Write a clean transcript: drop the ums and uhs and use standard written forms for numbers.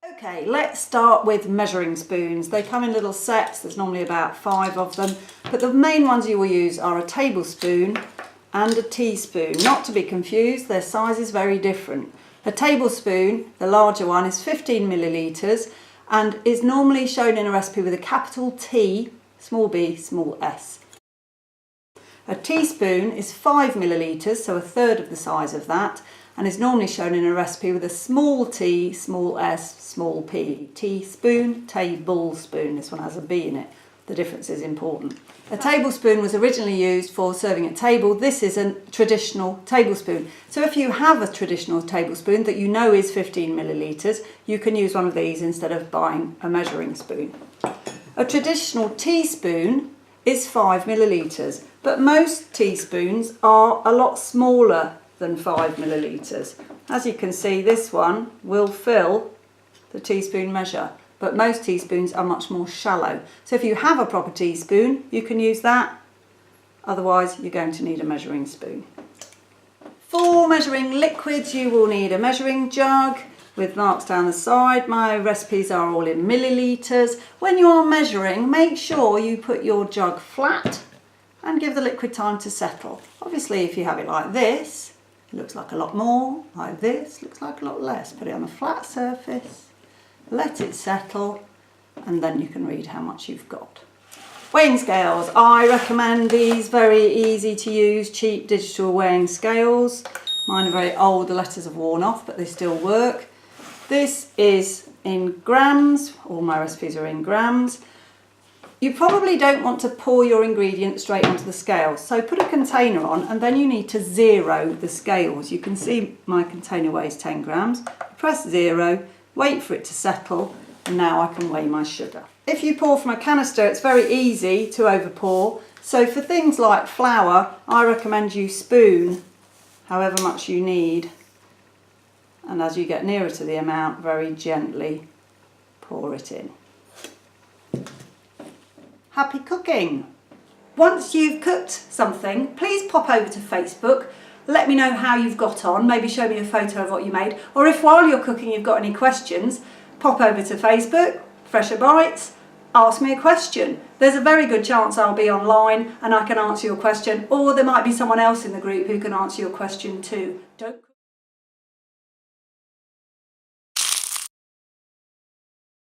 Okay, let's start with measuring spoons. They come in little sets, there's normally about 5 of them, but the main ones you will use are a tablespoon and a teaspoon. Not to be confused, their size is very different. A tablespoon, the larger one, is 15 millilitres and is normally shown in a recipe with a capital T, small b, small s. A teaspoon is 5 millilitres, so a third of the size of that, and is normally shown in a recipe with a small t, small s, small p. Teaspoon, tablespoon. This one has a b in it. The difference is important. A tablespoon was originally used for serving at table. This is a traditional tablespoon. So if you have a traditional tablespoon that you know is 15 millilitres, you can use one of these instead of buying a measuring spoon. A traditional teaspoon is 5 millilitres, but most teaspoons are a lot smaller than 5 millilitres. As you can see, this one will fill the teaspoon measure, but most teaspoons are much more shallow. So if you have a proper teaspoon, you can use that. Otherwise, you're going to need a measuring spoon. For measuring liquids, you will need a measuring jug with marks down the side. My recipes are all in millilitres. When you are measuring, make sure you put your jug flat and give the liquid time to settle. Obviously, if you have it like this, it looks like a lot more. Like this, looks like a lot less. Put it on a flat surface, let it settle, and then you can read how much you've got. Weighing scales. I recommend these very easy to use, cheap digital weighing scales. Mine are very old, the letters have worn off, but they still work. This is in grams. All my recipes are in grams. You probably don't want to pour your ingredients straight onto the scale, so put a container on and then you need to zero the scales. You can see my container weighs 10 grams. Press 0, wait for it to settle, and now I can weigh my sugar. If you pour from a canister, it's very easy to over pour, so for things like flour, I recommend you spoon however much you need, and as you get nearer to the amount, very gently pour it in. Happy cooking! Once you've cooked something, please pop over to Facebook. Let me know how you've got on. Maybe show me a photo of what you made. Or if while you're cooking you've got any questions, pop over to Facebook, Fresher Bites, ask me a question. There's a very good chance I'll be online and I can answer your question, or there might be someone else in the group who can answer your question too. Don't